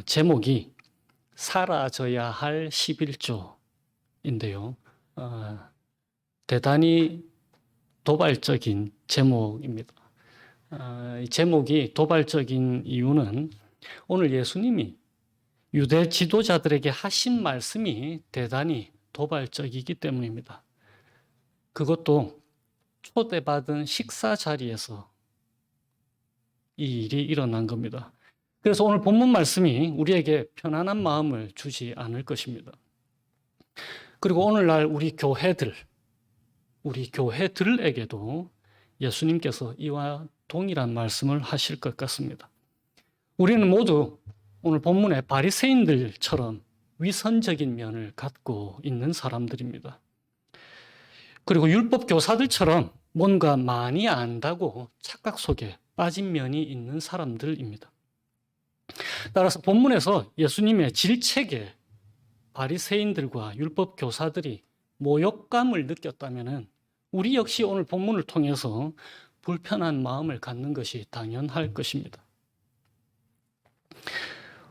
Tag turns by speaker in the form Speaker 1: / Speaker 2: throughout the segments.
Speaker 1: 제목이 사라져야 할 11조인데요. 대단히 도발적인 제목입니다. 이 제목이 도발적인 이유는 오늘 예수님이 유대 지도자들에게 하신 말씀이 대단히 도발적이기 때문입니다. 그것도 초대받은 식사 자리에서 이 일이 일어난 겁니다. 그래서 오늘 본문 말씀이 우리에게 편안한 마음을 주지 않을 것입니다. 그리고 오늘날 우리 교회들에게도 예수님께서 이와 동일한 말씀을 하실 것 같습니다. 우리는 모두 오늘 본문의 바리새인들처럼 위선적인 면을 갖고 있는 사람들입니다. 그리고 율법 교사들처럼 뭔가 많이 안다고 착각 속에 빠진 면이 있는 사람들입니다. 따라서 본문에서 예수님의 질책에 바리새인들과 율법 교사들이 모욕감을 느꼈다면 우리 역시 오늘 본문을 통해서 불편한 마음을 갖는 것이 당연할 것입니다.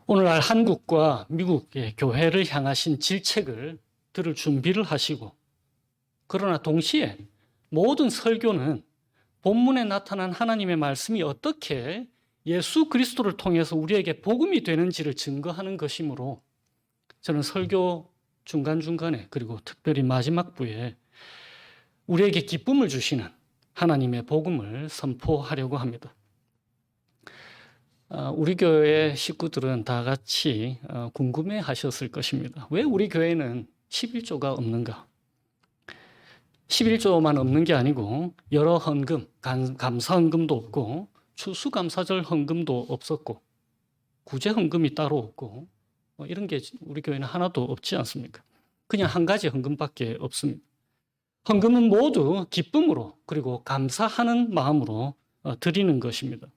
Speaker 1: 오늘날 한국과 미국의 교회를 향하신 질책을 들을 준비를 하시고, 그러나 동시에 모든 설교는 본문에 나타난 하나님의 말씀이 어떻게 예수 그리스도를 통해서 우리에게 복음이 되는지를 증거하는 것이므로 저는 설교 중간중간에 그리고 특별히 마지막 부에 우리에게 기쁨을 주시는 하나님의 복음을 선포하려고 합니다. 우리 교회 식구들은 다 같이 궁금해 하셨을 것입니다. 왜 우리 교회는 11조가 없는가? 11조만 없는 게 아니고 여러 헌금, 감사 헌금도 없고 추수감사절 헌금도 없었고 구제 헌금이 따로 없고 이런 게 우리 교회는 하나도 없지 않습니까? 그냥 한 가지 헌금밖에 없습니다. 헌금은 모두 기쁨으로 그리고 감사하는 마음으로 드리는 것입니다.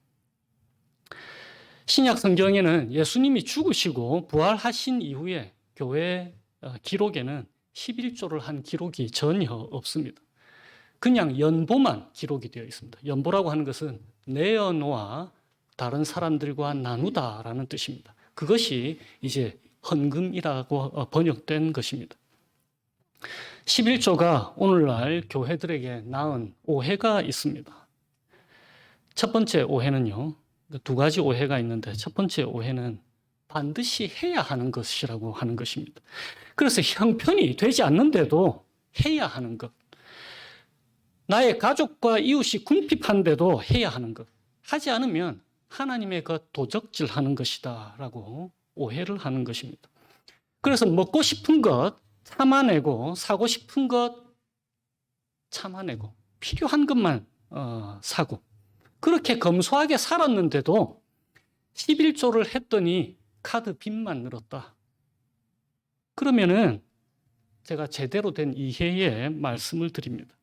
Speaker 1: 신약 성경에는 예수님이 죽으시고 부활하신 이후에 교회 기록에는 11조를 한 기록이 전혀 없습니다. 그냥 연보만 기록이 되어 있습니다. 연보라고 하는 것은 내어놓아 다른 사람들과 나누다라는 뜻입니다. 그것이 이제 헌금이라고 번역된 것입니다. 11조가 오늘날 교회들에게 낳은 오해가 있습니다. 첫 번째 오해는요, 두 가지 오해가 있는데 첫 번째 오해는 반드시 해야 하는 것이라고 하는 것입니다. 그래서 형편이 되지 않는데도 해야 하는 것, 나의 가족과 이웃이 궁핍한데도 해야 하는 것, 하지 않으면 하나님의 것 도적질하는 것이다 라고 오해를 하는 것입니다. 그래서 먹고 싶은 것 참아내고 사고 싶은 것 참아내고 필요한 것만 사고 그렇게 검소하게 살았는데도 11조를 했더니 카드 빚만 늘었다. 그러면은 제가 제대로 된 이해의 말씀을 드립니다.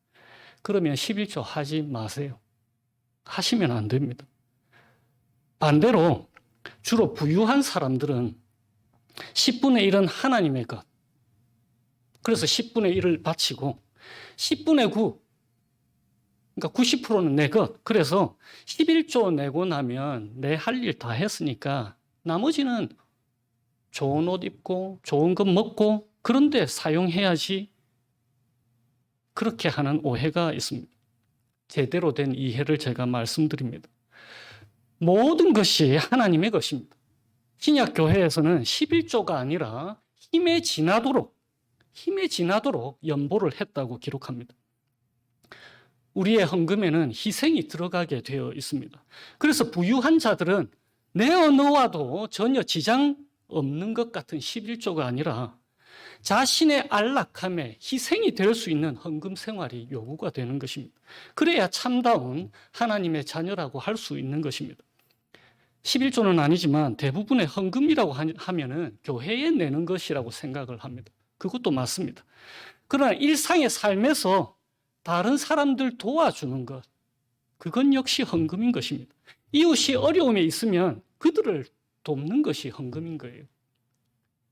Speaker 1: 그러면 11조 하지 마세요. 하시면 안 됩니다. 반대로 주로 부유한 사람들은 10분의 1은 하나님의 것. 그래서 10분의 1을 바치고 10분의 9, 그러니까 90%는 내 것. 그래서 11조 내고 나면 내 할 일 다 했으니까 나머지는 좋은 옷 입고 좋은 것 먹고 그런데 사용해야지. 그렇게 하는 오해가 있습니다. 제대로 된 이해를 제가 말씀드립니다. 모든 것이 하나님의 것입니다. 신약 교회에서는 11조가 아니라 힘에 지나도록 연보를 했다고 기록합니다. 우리의 헌금에는 희생이 들어가게 되어 있습니다. 그래서 부유한 자들은 내어놓아도 전혀 지장 없는 것 같은 11조가 아니라 자신의 안락함에 희생이 될 수 있는 헌금 생활이 요구가 되는 것입니다. 그래야 참다운 하나님의 자녀라고 할 수 있는 것입니다. 11조는 아니지만 대부분의 헌금이라고 하면은 교회에 내는 것이라고 생각을 합니다. 그것도 맞습니다. 그러나 일상의 삶에서 다른 사람들 도와주는 것, 그건 역시 헌금인 것입니다. 이웃이 어려움에 있으면 그들을 돕는 것이 헌금인 거예요.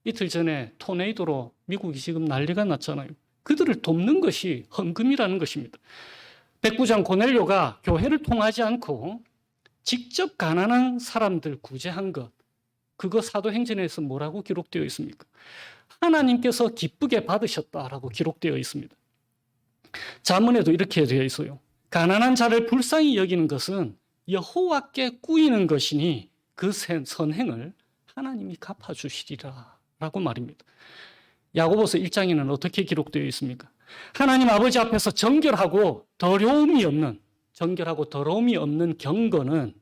Speaker 1: 이틀 전에 토네이도로 미국이 지금 난리가 났잖아요. 그들을 돕는 것이 헌금이라는 것입니다. 백부장 고넬료가 교회를 통하지 않고 직접 가난한 사람들 구제한 것, 그거 사도행전에서 뭐라고 기록되어 있습니까? 하나님께서 기쁘게 받으셨다라고 기록되어 있습니다. 잠언에도 이렇게 되어 있어요. 가난한 자를 불쌍히 여기는 것은 여호와께 꾸이는 것이니 그 선행을 하나님이 갚아주시리라 라고 말입니다. 야고보서 1장에는 어떻게 기록되어 있습니까? 하나님 아버지 앞에서 정결하고 더러움이 없는 경건은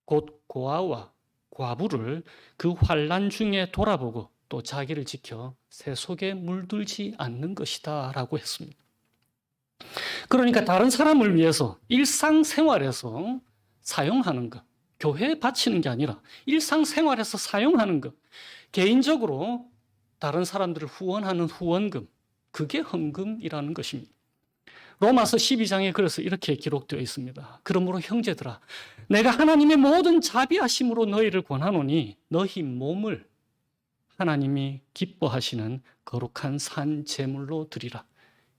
Speaker 1: 곧 고아와 과부를 그 환난 중에 돌아보고 또 자기를 지켜 새 속에 물들지 않는 것이다 라고 했습니다. 그러니까 다른 사람을 위해서 일상생활에서 사용하는 것, 교회에 바치는 게 아니라 일상생활에서 사용하는 것, 개인적으로 다른 사람들을 후원하는 후원금, 그게 헌금이라는 것입니다. 로마서 12장에 그래서 이렇게 기록되어 있습니다. 그러므로 형제들아, 내가 하나님의 모든 자비하심으로 너희를 권하노니 너희 몸을 하나님이 기뻐하시는 거룩한 산 제물로 드리라.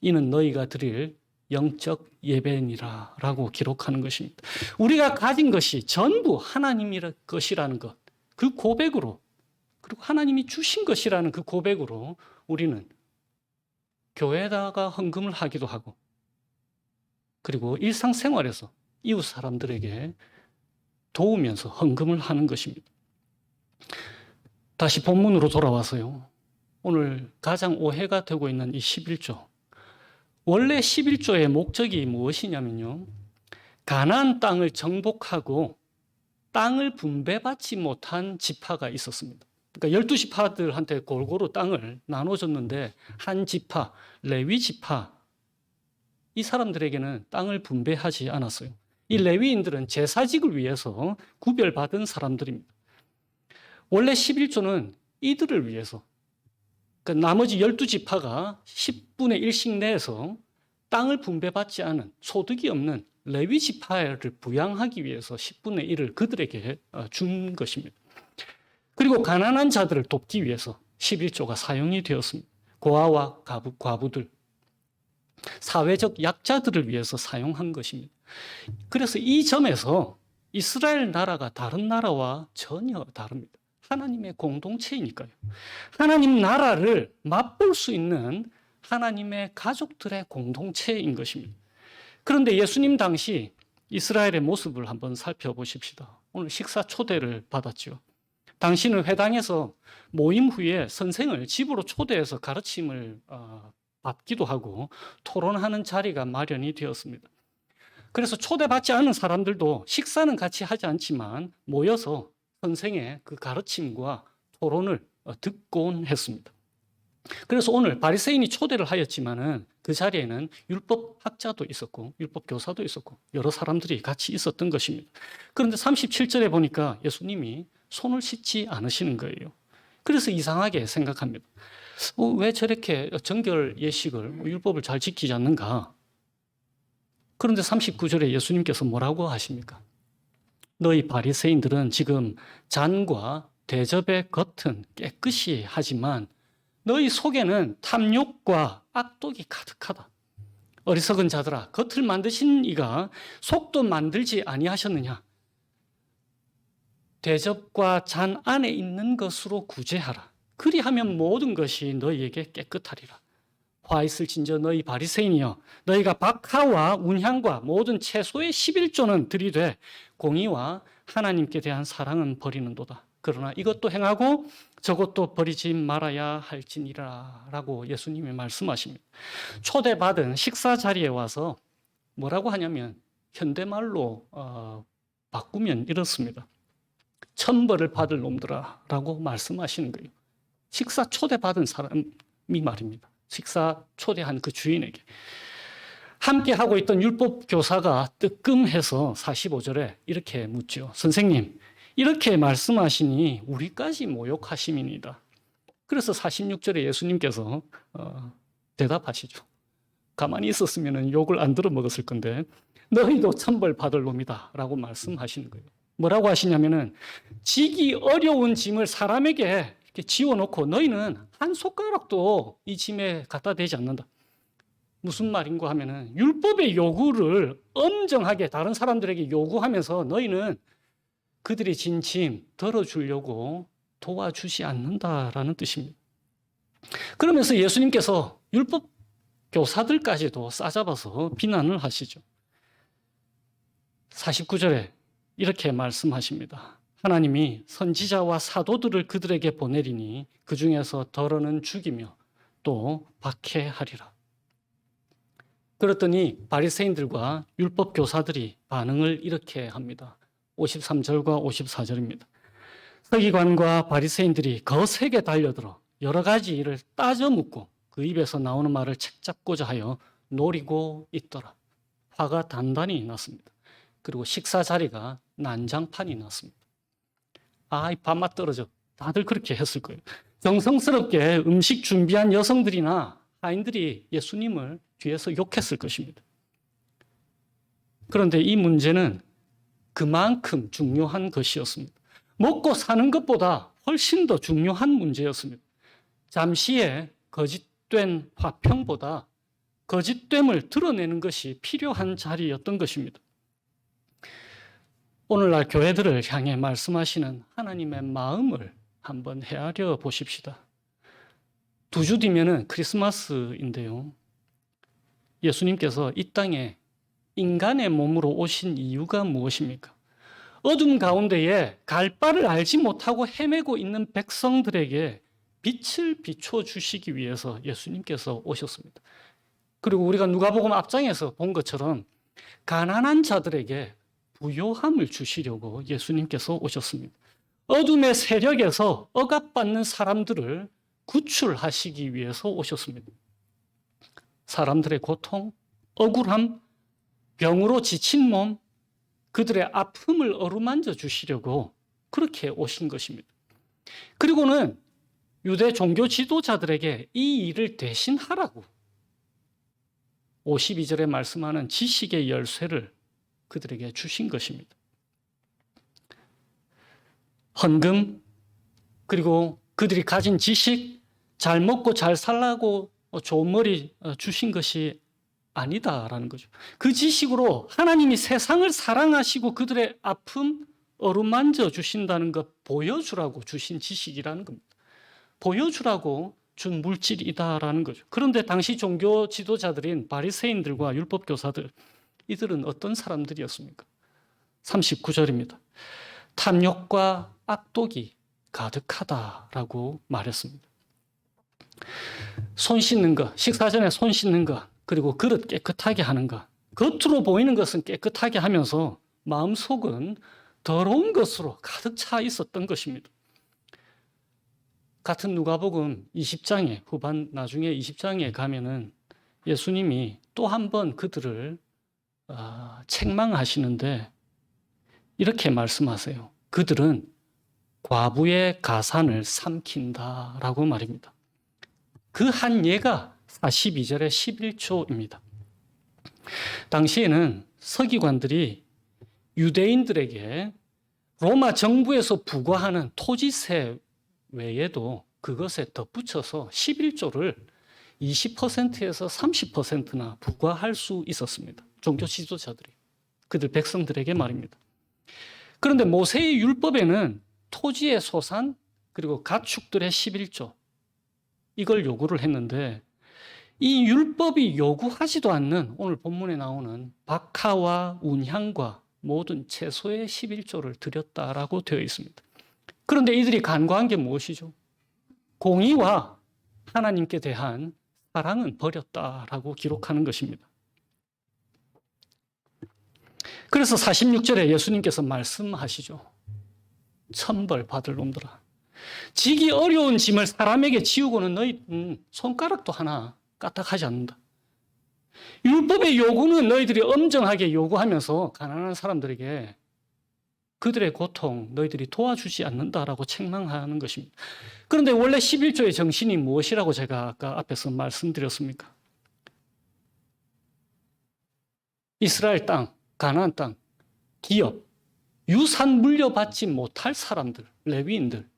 Speaker 1: 이는 너희가 드릴 영적 예배니라 라고 기록하는 것입니다. 우리가 가진 것이 전부 하나님의 것이라는 것, 그 고백으로, 그리고 하나님이 주신 것이라는 그 고백으로 우리는 교회에다가 헌금을 하기도 하고, 그리고 일상생활에서 이웃 사람들에게 도우면서 헌금을 하는 것입니다. 다시 본문으로 돌아와서요. 오늘 가장 오해가 되고 있는 이 11조. 원래 11조의 목적이 무엇이냐면요. 가나안 땅을 정복하고 땅을 분배받지 못한 지파가 있었습니다. 그러니까 12지파들한테 골고루 땅을 나눠줬는데 한 지파, 레위 지파, 이 사람들에게는 땅을 분배하지 않았어요. 이 레위인들은 제사직을 위해서 구별받은 사람들입니다. 원래 11조는 이들을 위해서, 그러니까 나머지 12지파가 10분의 1씩 내에서 땅을 분배받지 않은 소득이 없는 레위 지파를 부양하기 위해서 10분의 1을 그들에게 준 것입니다. 그리고 가난한 자들을 돕기 위해서 11조가 사용이 되었습니다. 고아와 과부들, 사회적 약자들을 위해서 사용한 것입니다. 그래서 이 점에서 이스라엘 나라가 다른 나라와 전혀 다릅니다. 하나님의 공동체이니까요. 하나님 나라를 맛볼 수 있는 하나님의 가족들의 공동체인 것입니다. 그런데 예수님 당시 이스라엘의 모습을 한번 살펴보십시다. 오늘 식사 초대를 받았죠. 당시는 회당에서 모임 후에 선생을 집으로 초대해서 가르침을 받기도 하고 토론하는 자리가 마련이 되었습니다. 그래서 초대받지 않은 사람들도 식사는 같이 하지 않지만 모여서 선생의 그 가르침과 토론을 듣곤 했습니다. 그래서 오늘 바리새인이 초대를 하였지만은 그 자리에는 율법 학자도 있었고 율법 교사도 있었고 여러 사람들이 같이 있었던 것입니다. 그런데 37절에 보니까 예수님이 손을 씻지 않으시는 거예요. 그래서 이상하게 생각합니다. 왜 저렇게 정결 예식을 율법을 잘 지키지 않는가? 그런데 39절에 예수님께서 뭐라고 하십니까? 너희 바리새인들은 지금 잔과 대접의 겉은 깨끗이 하지만 너희 속에는 탐욕과 악독이 가득하다. 어리석은 자들아, 겉을 만드신 이가 속도 만들지 아니하셨느냐? 대접과 잔 안에 있는 것으로 구제하라. 그리하면 모든 것이 너희에게 깨끗하리라. 화 있을진저 너희 바리새인이여, 너희가 박하와 운향과 모든 채소의 11조는 들이되 공의와 하나님께 대한 사랑은 버리는도다. 그러나 이것도 행하고 저것도 버리지 말아야 할지니라 라고 예수님이 말씀하십니다. 초대받은 식사 자리에 와서 뭐라고 하냐면 현대말로 바꾸면 이렇습니다. 천벌을 받을 놈들아 라고 말씀하시는 거예요. 식사 초대받은 사람이 말입니다. 식사 초대한 그 주인에게. 함께 하고 있던 율법 교사가 뜨끔해서 45절에 이렇게 묻죠. 선생님, 이렇게 말씀하시니 우리까지 모욕하심이니이다. 그래서 46절에 예수님께서 대답하시죠. 가만히 있었으면 욕을 안 들어 먹었을 건데 너희도 천벌 받을 놈이다 라고 말씀하시는 거예요. 뭐라고 하시냐면은 지기 어려운 짐을 사람에게 이렇게 지워놓고 너희는 한 손가락도 이 짐에 갖다 대지 않는다. 무슨 말인가 하면은 율법의 요구를 엄정하게 다른 사람들에게 요구하면서 너희는 그들이 진 짐 덜어주려고 도와주지 않는다라는 뜻입니다. 그러면서 예수님께서 율법 교사들까지도 싸잡아서 비난을 하시죠. 49절에 이렇게 말씀하십니다. 하나님이 선지자와 사도들을 그들에게 보내리니 그 중에서 더러는 죽이며 또 박해하리라. 그랬더니 바리새인들과 율법 교사들이 반응을 이렇게 합니다. 53절과 54절입니다. 서기관과 바리새인들이 거세게 달려들어 여러 가지 일을 따져 묻고 그 입에서 나오는 말을 책잡고자 하여 노리고 있더라. 화가 단단히 났습니다. 그리고 식사 자리가 난장판이 났습니다. 이 밥맛 떨어져. 다들 그렇게 했을 거예요. 정성스럽게 음식 준비한 여성들이나 하인들이 예수님을 뒤에서 욕했을 것입니다. 그런데 이 문제는 그만큼 중요한 것이었습니다. 먹고 사는 것보다 훨씬 더 중요한 문제였습니다. 잠시의 거짓된 화평보다 거짓됨을 드러내는 것이 필요한 자리였던 것입니다. 오늘날 교회들을 향해 말씀하시는 하나님의 마음을 한번 헤아려 보십시다. 2주 뒤면은 크리스마스인데요. 예수님께서 이 땅에 인간의 몸으로 오신 이유가 무엇입니까? 어둠 가운데에 갈 바를 알지 못하고 헤매고 있는 백성들에게 빛을 비춰주시기 위해서 예수님께서 오셨습니다. 그리고 우리가 누가복음 앞장에서 본 것처럼 가난한 자들에게 부요함을 주시려고 예수님께서 오셨습니다. 어둠의 세력에서 억압받는 사람들을 구출하시기 위해서 오셨습니다. 사람들의 고통, 억울함, 병으로 지친 몸, 그들의 아픔을 어루만져 주시려고 그렇게 오신 것입니다. 그리고는 유대 종교 지도자들에게 이 일을 대신하라고 52절에 말씀하는 지식의 열쇠를 그들에게 주신 것입니다. 헌금, 그리고 그들이 가진 지식, 잘 먹고 잘 살라고 좋은 머리 주신 것이 아니다라는 거죠. 그 지식으로 하나님이 세상을 사랑하시고 그들의 아픔 어루만져 주신다는 것 보여주라고 주신 지식이라는 겁니다. 보여주라고 준 물질이다라는 거죠. 그런데 당시 종교 지도자들인 바리새인들과 율법 교사들, 이들은 어떤 사람들이었습니까? 39절입니다. 탐욕과 악독이 가득하다라고 말했습니다. 손 씻는 것, 식사 전에 손 씻는 것, 그리고 그릇 깨끗하게 하는 것, 겉으로 보이는 것은 깨끗하게 하면서 마음속은 더러운 것으로 가득 차 있었던 것입니다. 같은 누가복음 20장에 후반 나중에 20장에 가면은 예수님이 또 한 번 그들을 책망하시는데 이렇게 말씀하세요. 그들은 과부의 가산을 삼킨다라고 말입니다. 그 한 예가 42절의 11조입니다. 당시에는 서기관들이 유대인들에게 로마 정부에서 부과하는 토지세 외에도 그것에 덧붙여서 11조를 20%에서 30%나 부과할 수 있었습니다. 종교 지도자들이. 그들 백성들에게 말입니다. 그런데 모세의 율법에는 토지의 소산 그리고 가축들의 11조 이걸 요구를 했는데 이 율법이 요구하지도 않는 오늘 본문에 나오는 박하와 운향과 모든 채소의 11조를 드렸다라고 되어 있습니다. 그런데 이들이 간과한 게 무엇이죠? 공의와 하나님께 대한 사랑은 버렸다라고 기록하는 것입니다. 그래서 46절에 예수님께서 말씀하시죠. 천벌 받을 놈들아. 지기 어려운 짐을 사람에게 지우고는 너희 손가락도 하나 까딱하지 않는다. 율법의 요구는 너희들이 엄정하게 요구하면서 가난한 사람들에게 그들의 고통 너희들이 도와주지 않는다라고 책망하는 것입니다. 그런데 원래 11조의 정신이 무엇이라고 제가 아까 앞에서 말씀드렸습니까? 이스라엘 땅, 가나안 땅, 기업, 유산 물려받지 못할 사람들, 레위인들,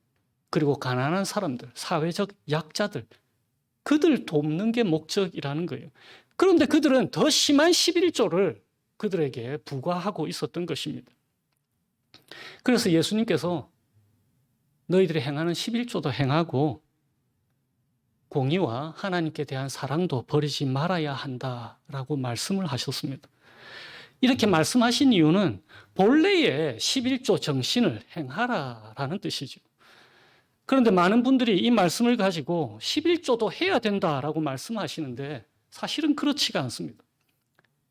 Speaker 1: 그리고 가난한 사람들, 사회적 약자들, 그들 돕는 게 목적이라는 거예요. 그런데 그들은 더 심한 11조를 그들에게 부과하고 있었던 것입니다. 그래서 예수님께서 너희들이 행하는 11조도 행하고 공의와 하나님께 대한 사랑도 버리지 말아야 한다라고 말씀을 하셨습니다. 이렇게 말씀하신 이유는 본래의 11조 정신을 행하라라는 뜻이죠. 그런데 많은 분들이 이 말씀을 가지고 11조도 해야 된다라고 말씀하시는데 사실은 그렇지가 않습니다.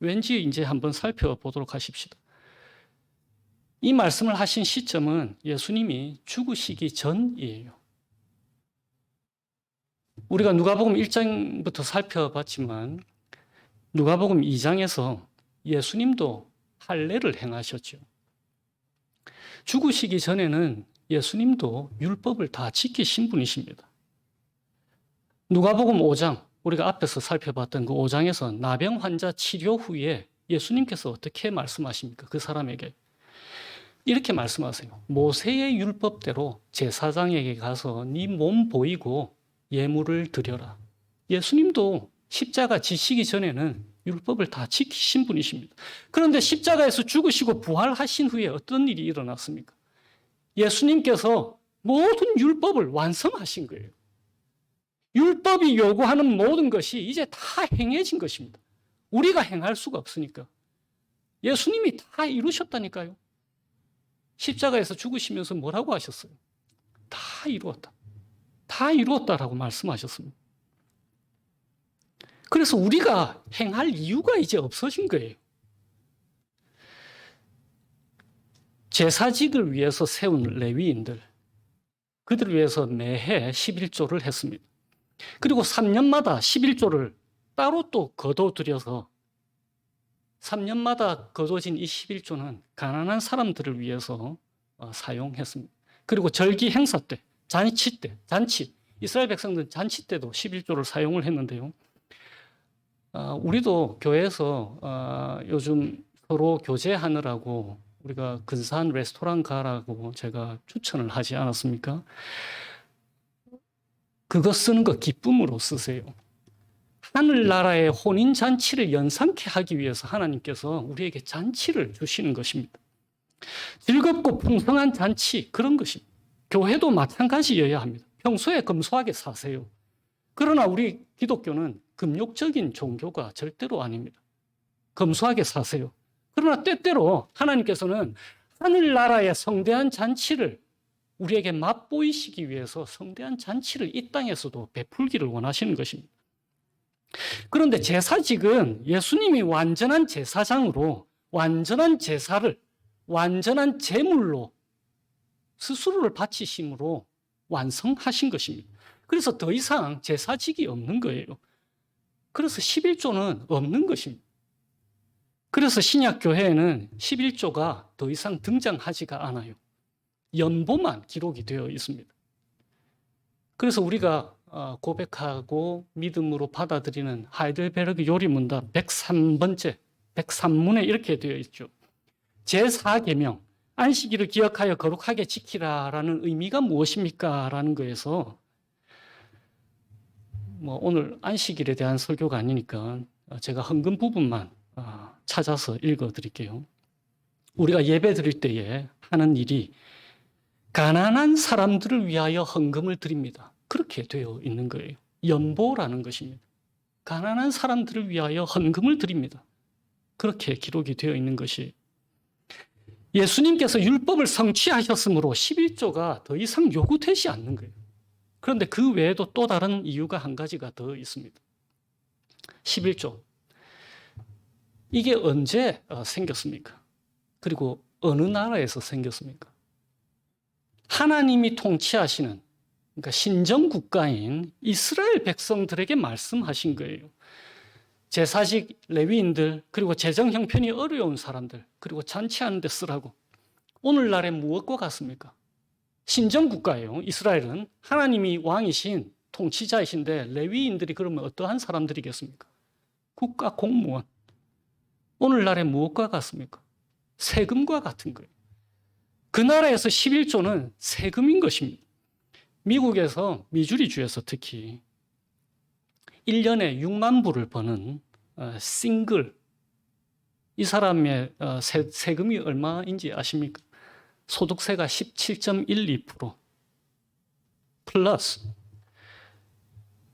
Speaker 1: 왠지 이제 한번 살펴보도록 하십시다. 이 말씀을 하신 시점은 예수님이 죽으시기 전이에요. 우리가 누가복음 1장부터 살펴봤지만 누가복음 2장에서 예수님도 할례를 행하셨죠. 죽으시기 전에는 예수님도 율법을 다 지키신 분이십니다. 누가복음 5장, 우리가 앞에서 살펴봤던 그 5장에서 나병 환자 치료 후에 예수님께서 어떻게 말씀하십니까? 그 사람에게 이렇게 말씀하세요. 모세의 율법대로 제사장에게 가서 네 몸 보이고 예물을 드려라. 예수님도 십자가 지시기 전에는 율법을 다 지키신 분이십니다. 그런데 십자가에서 죽으시고 부활하신 후에 어떤 일이 일어났습니까? 예수님께서 모든 율법을 완성하신 거예요. 율법이 요구하는 모든 것이 이제 다 행해진 것입니다. 우리가 행할 수가 없으니까. 예수님이 다 이루셨다니까요. 십자가에서 죽으시면서 뭐라고 하셨어요? 다 이루었다. 다 이루었다라고 말씀하셨습니다. 그래서 우리가 행할 이유가 이제 없어진 거예요. 제사직을 위해서 세운 레위인들, 그들을 위해서 매해 11조를 했습니다. 그리고 3년마다 11조를 따로 또 거둬들여서 3년마다 거둬진 이 11조는 가난한 사람들을 위해서 사용했습니다. 그리고 절기 행사 때, 잔치 때, 이스라엘 백성들은 잔치 때도 11조를 사용을 했는데요. 우리도 교회에서 요즘 서로 교제하느라고 우리가 근사한 레스토랑 가라고 제가 추천을 하지 않았습니까? 그거 쓰는 거 기쁨으로 쓰세요. 하늘나라의 혼인잔치를 연상케 하기 위해서 하나님께서 우리에게 잔치를 주시는 것입니다. 즐겁고 풍성한 잔치, 그런 것입니다. 교회도 마찬가지여야 합니다. 평소에 검소하게 사세요. 그러나 우리 기독교는 금욕적인 종교가 절대로 아닙니다. 검소하게 사세요. 그러나 때때로 하나님께서는 하늘나라의 성대한 잔치를 우리에게 맛보이시기 위해서 성대한 잔치를 이 땅에서도 베풀기를 원하시는 것입니다. 그런데 제사직은 예수님이 완전한 제사장으로 완전한 제사를 완전한 제물로 스스로를 바치심으로 완성하신 것입니다. 그래서 더 이상 제사직이 없는 거예요. 그래서 11조는 없는 것입니다. 그래서 신약교회에는 11조가 더 이상 등장하지가 않아요. 연보만 기록이 되어 있습니다. 그래서 우리가 고백하고 믿음으로 받아들이는 하이델베르그 요리문답 103번째, 103문에 이렇게 되어 있죠. 제4계명, 안식일을 기억하여 거룩하게 지키라라는 의미가 무엇입니까? 라는 거에서 오늘 안식일에 대한 설교가 아니니까 제가 헌금 부분만 찾아서 읽어드릴게요. 우리가 예배 드릴 때에 하는 일이 가난한 사람들을 위하여 헌금을 드립니다. 그렇게 되어 있는 거예요. 연보라는 것입니다. 가난한 사람들을 위하여 헌금을 드립니다. 그렇게 기록이 되어 있는 것이 예수님께서 율법을 성취하셨으므로 11조가 더 이상 요구되지 않는 거예요. 그런데 그 외에도 또 다른 이유가 한 가지가 더 있습니다. 11조. 이게 언제 생겼습니까? 그리고 어느 나라에서 생겼습니까? 하나님이 통치하시는, 그러니까 신정국가인 이스라엘 백성들에게 말씀하신 거예요. 제사직 레위인들, 그리고 재정 형편이 어려운 사람들, 그리고 잔치하는 데 쓰라고. 오늘날에 무엇과 같습니까? 신정국가예요. 이스라엘은 하나님이 왕이신 통치자이신데 레위인들이 그러면 어떠한 사람들이겠습니까? 국가 공무원. 오늘날에 무엇과 같습니까? 세금과 같은 거예요. 그 나라에서 11조는 세금인 것입니다. 미국에서 미주리주에서 특히 1년에 6만 불을 버는 싱글, 이 사람의 세금이 얼마인지 아십니까? 소득세가 17.12%, 플러스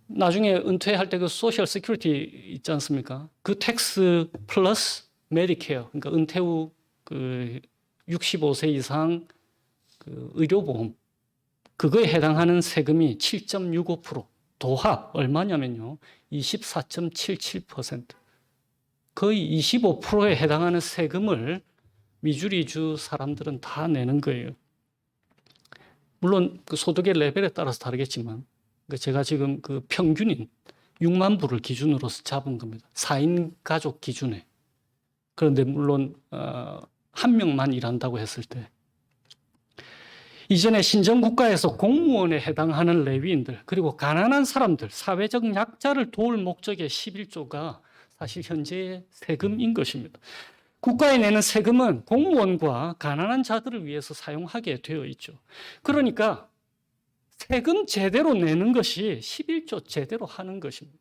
Speaker 1: 나중에 은퇴할 때 그 소셜 시큐리티 있지 않습니까? 그 텍스 플러스 메디케어, 그러니까 은퇴 후 그 65세 이상 그 의료보험, 그거에 해당하는 세금이 7.65%, 도합 얼마냐면요, 24.77%, 거의 25%에 해당하는 세금을 미주리주 사람들은 다 내는 거예요. 물론 그 소득의 레벨에 따라서 다르겠지만, 제가 지금 그 평균인 6만 불을 기준으로 잡은 겁니다. 4인 가족 기준에. 그런데 물론 한 명만 일한다고 했을 때, 이전에 신정국가에서 공무원에 해당하는 레위인들, 그리고 가난한 사람들, 사회적 약자를 도울 목적의 11조가 사실 현재의 세금인 것입니다. 국가에 내는 세금은 공무원과 가난한 자들을 위해서 사용하게 되어 있죠. 그러니까 세금 제대로 내는 것이 11조 제대로 하는 것입니다.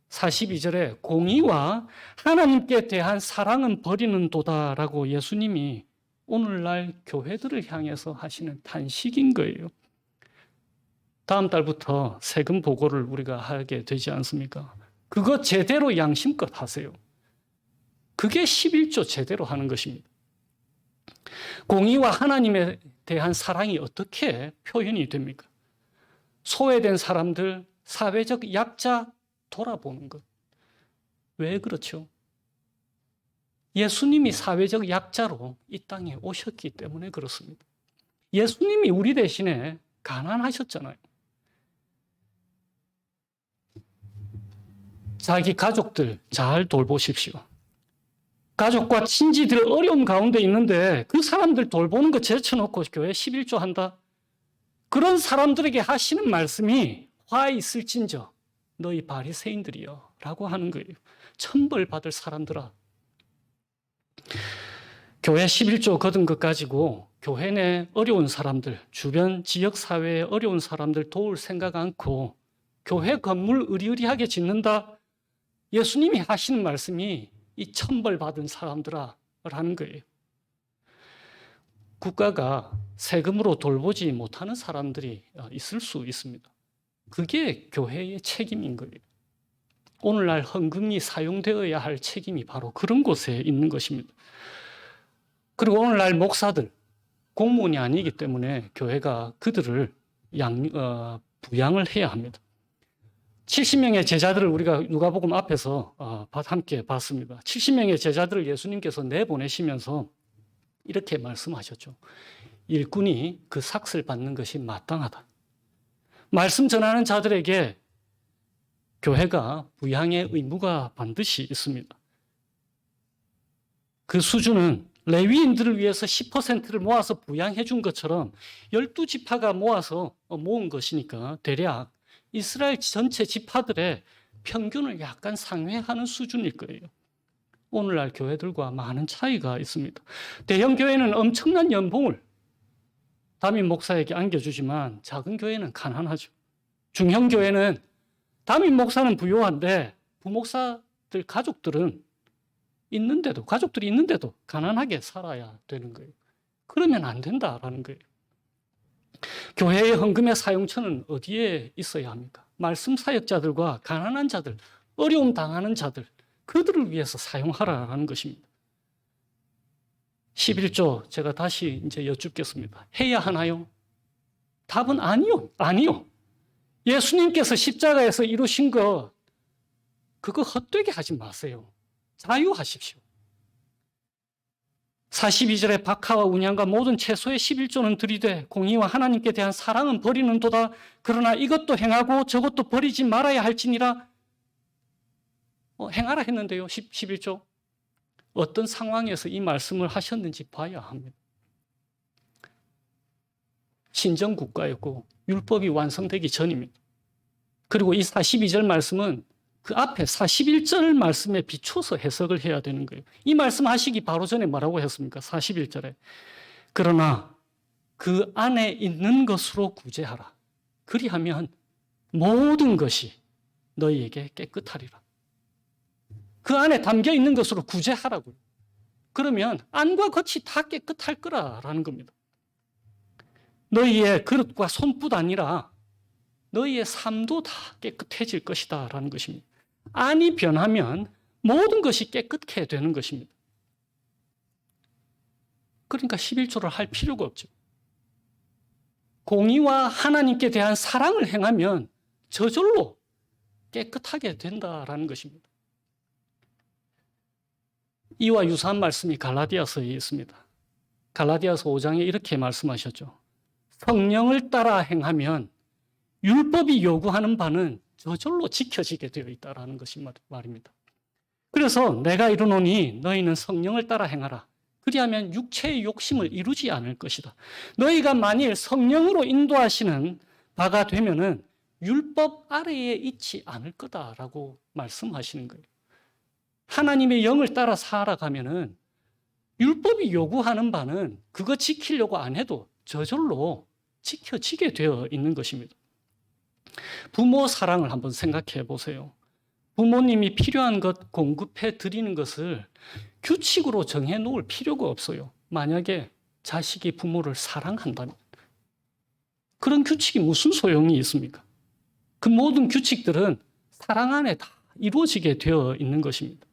Speaker 1: 42절에 공의와 하나님께 대한 사랑은 버리는 도다라고 예수님이 오늘날 교회들을 향해서 하시는 탄식인 거예요. 다음 달부터 세금 보고를 우리가 하게 되지 않습니까? 그거 제대로 양심껏 하세요. 그게 11조 제대로 하는 것입니다. 공의와 하나님에 대한 사랑이 어떻게 표현이 됩니까? 소외된 사람들, 사회적 약자 돌아보는 것. 왜 그렇죠? 예수님이 사회적 약자로 이 땅에 오셨기 때문에 그렇습니다. 예수님이 우리 대신에 가난하셨잖아요. 자기 가족들 잘 돌보십시오. 가족과 친지들 어려움 가운데 있는데 그 사람들 돌보는 거 제쳐놓고 교회 11조 한다? 그런 사람들에게 하시는 말씀이 화 있을진저 너희 바리새인들이여 라고 하는 거예요. 천벌 받을 사람들아. 교회 11조 거둔 것 가지고 교회 내 어려운 사람들, 주변 지역사회의 어려운 사람들 도울 생각 않고 교회 건물 의리의리하게 짓는다? 예수님이 하시는 말씀이 이 천벌 받은 사람들아 라는 거예요. 국가가 세금으로 돌보지 못하는 사람들이 있을 수 있습니다. 그게 교회의 책임인 거예요. 오늘날 헌금이 사용되어야 할 책임이 바로 그런 곳에 있는 것입니다. 그리고 오늘날 목사들, 공무원이 아니기 때문에 교회가 그들을 부양을 해야 합니다. 70명의 제자들을 우리가 누가복음 앞에서 함께 봤습니다. 70명의 제자들을 예수님께서 내보내시면서 이렇게 말씀하셨죠. 일꾼이 그 삭을 받는 것이 마땅하다. 말씀 전하는 자들에게 교회가 부양의 의무가 반드시 있습니다. 그 수준은 레위인들을 위해서 10%를 모아서 부양해 준 것처럼 12지파가 모아서 모은 것이니까 대략 이스라엘 전체 지파들의 평균을 약간 상회하는 수준일 거예요. 오늘날 교회들과 많은 차이가 있습니다. 대형 교회는 엄청난 연봉을 담임 목사에게 안겨주지만 작은 교회는 가난하죠. 중형 교회는 담임 목사는 부유한데 부목사들 가족들이 있는데도 가난하게 살아야 되는 거예요. 그러면 안 된다라는 거예요. 교회의 헌금의 사용처는 어디에 있어야 합니까? 말씀 사역자들과 가난한 자들, 어려움 당하는 자들, 그들을 위해서 사용하라는 것입니다. 11조 제가 다시 이제 여쭙겠습니다. 해야 하나요? 답은 아니요. 예수님께서 십자가에서 이루신 거 그거 헛되게 하지 마세요. 자유하십시오. 42절에 박하와 운양과 모든 채소의 11조는 들이되 공의와 하나님께 대한 사랑은 버리는 도다. 그러나 이것도 행하고 저것도 버리지 말아야 할지니라. 행하라 했는데요. 11조. 어떤 상황에서 이 말씀을 하셨는지 봐야 합니다. 신정국가였고 율법이 완성되기 전입니다. 그리고 이 42절 말씀은 그 앞에 41절 말씀에 비춰서 해석을 해야 되는 거예요. 이 말씀 하시기 바로 전에 뭐라고 했습니까? 41절에. 그러나 그 안에 있는 것으로 구제하라. 그리하면 모든 것이 너희에게 깨끗하리라. 그 안에 담겨 있는 것으로 너희의 그릇과 손뿐 아니라 너희의 삶도 다 깨끗해질 것이다 라는 것입니다. 안이 변하면 모든 것이 깨끗해 되는 것입니다. 그러니까 11조를 할 필요가 없죠. 공의와 하나님께 대한 사랑을 행하면 저절로 깨끗하게 된다라는 것입니다. 이와 유사한 말씀이 갈라디아서에 있습니다. 갈라디아서 5장에 이렇게 말씀하셨죠. 성령을 따라 행하면 율법이 요구하는 바는 저절로 지켜지게 되어 있다라는 것이 말입니다. 그래서 내가 이르노니 너희는 성령을 따라 행하라. 그리하면 육체의 욕심을 이루지 않을 것이다. 너희가 만일 성령으로 인도하시는 바가 되면은 율법 아래에 있지 않을 거다라고 말씀하시는 거예요. 하나님의 영을 따라 살아가면은 율법이 요구하는 바는 그거 지키려고 안 해도 저절로 지켜지게 되어 있는 것입니다. 부모 사랑을 한번 생각해 보세요. 부모님이 필요한 것 공급해 드리는 것을 규칙으로 정해 놓을 필요가 없어요. 만약에 자식이 부모를 사랑한다면. 그런 규칙이 무슨 소용이 있습니까? 그 모든 규칙들은 사랑 안에 다 이루어지게 되어 있는 것입니다.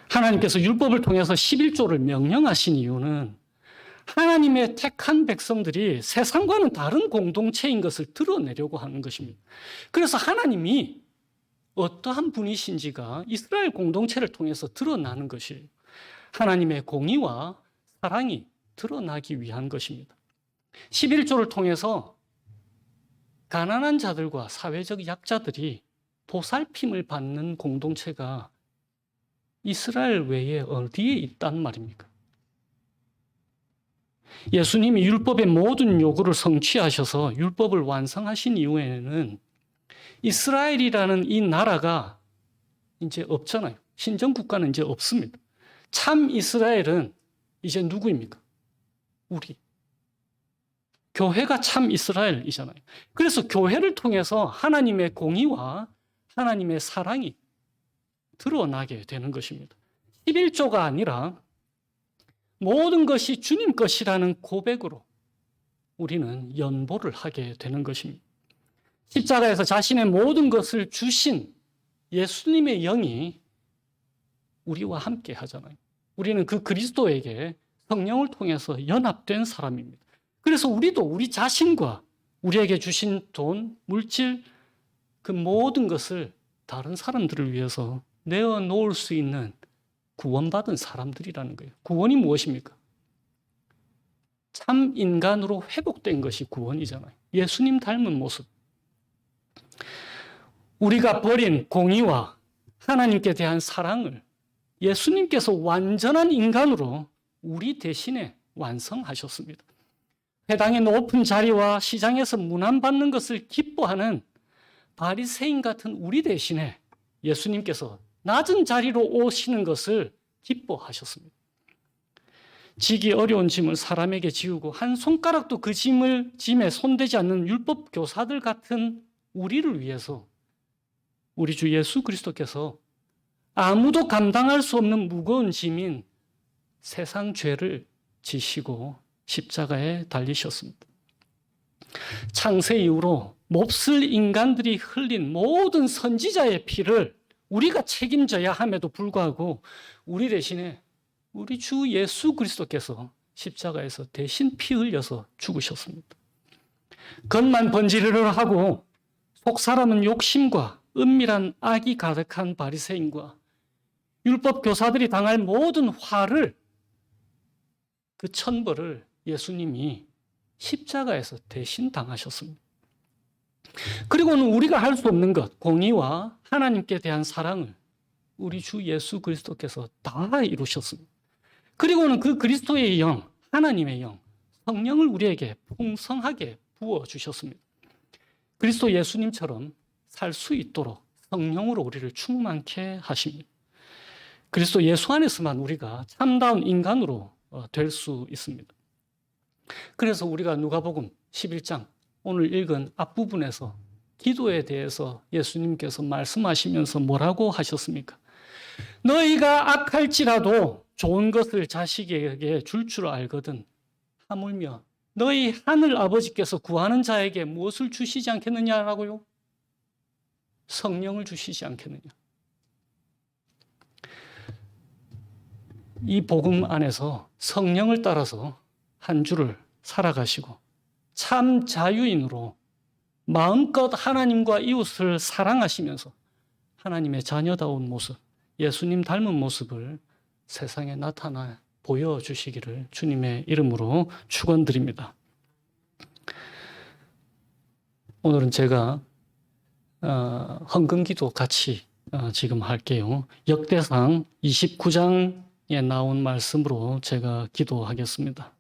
Speaker 1: 하나님께서 율법을 통해서 11조를 명령하신 이유는 하나님의 택한 백성들이 세상과는 다른 공동체인 것을 드러내려고 하는 것입니다. 그래서 하나님이 어떠한 분이신지가 이스라엘 공동체를 통해서 드러나는 것이에요. 하나님의 공의와 사랑이 드러나기 위한 것입니다. 11조를 통해서 가난한 자들과 사회적 약자들이 보살핌을 받는 공동체가 이스라엘 외에 어디에 있단 말입니까? 예수님이 율법의 모든 요구를 성취하셔서 율법을 완성하신 이후에는 이스라엘이라는 이 나라가 이제 없잖아요. 신정국가는 이제 없습니다. 참 이스라엘은 이제 누구입니까? 우리. 교회가 참 이스라엘이잖아요. 그래서 교회를 통해서 하나님의 공의와 하나님의 사랑이 드러나게 되는 것입니다. 11조가 아니라 모든 것이 주님 것이라는 고백으로 우리는 연보를 하게 되는 것입니다. 십자가에서 자신의 모든 것을 주신 예수님의 영이 우리와 함께 하잖아요. 우리는 그 그리스도에게 성령을 통해서 연합된 사람입니다. 그래서 우리도 우리 자신과 우리에게 주신 돈, 물질, 그 모든 것을 다른 사람들을 위해서 내어놓을 수 있는 구원받은 사람들이라는 거예요. 구원이 무엇입니까? 참 인간으로 회복된 것이 구원이잖아요. 예수님 닮은 모습. 우리가 버린 공의와 하나님께 대한 사랑을 예수님께서 완전한 인간으로 우리 대신에 완성하셨습니다. 회당의 높은 자리와 시장에서 문안받는 것을 기뻐하는 바리새인 같은 우리 대신에 예수님께서 낮은 자리로 오시는 것을 기뻐하셨습니다. 지기 어려운 짐을 사람에게 지우고 한 손가락도 그 짐에 손대지 않는 율법 교사들 같은 우리를 위해서 우리 주 예수 그리스도께서 아무도 감당할 수 없는 무거운 짐인 세상 죄를 지시고 십자가에 달리셨습니다. 창세 이후로 몹쓸 인간들이 흘린 모든 선지자의 피를 우리가 책임져야 함에도 불구하고 우리 대신에 우리 주 예수 그리스도께서 십자가에서 대신 피 흘려서 죽으셨습니다. 겉만 번지르르 하고 속 사람은 욕심과 은밀한 악이 가득한 바리새인과 율법 교사들이 당할 모든 화를 그 천벌을 예수님이 십자가에서 대신 당하셨습니다. 그리고는 우리가 할 수 없는 것, 공의와 하나님께 대한 사랑을 우리 주 예수 그리스도께서 다 이루셨습니다. 그리고는 그 그리스도의 영, 하나님의 영, 성령을 우리에게 풍성하게 부어주셨습니다. 그리스도 예수님처럼 살 수 있도록 성령으로 우리를 충만케 하십니다. 그리스도 예수 안에서만 우리가 참다운 인간으로 될 수 있습니다. 그래서 우리가 누가복음 11장 오늘 읽은 앞부분에서 기도에 대해서 예수님께서 말씀하시면서 뭐라고 하셨습니까? 너희가 악할지라도 좋은 것을 자식에게 줄 알거든 하물며 너희 하늘 아버지께서 구하는 자에게 무엇을 주시지 않겠느냐라고요? 성령을 주시지 않겠느냐. 이 복음 안에서 성령을 따라서 한 주를 살아가시고 참 자유인으로 마음껏 하나님과 이웃을 사랑하시면서 하나님의 자녀다운 모습, 예수님 닮은 모습을 세상에 나타나 보여주시기를 주님의 이름으로 축원드립니다. 오늘은 제가 헌금기도 같이 지금 할게요. 역대상 29장에 나온 말씀으로 제가 기도하겠습니다.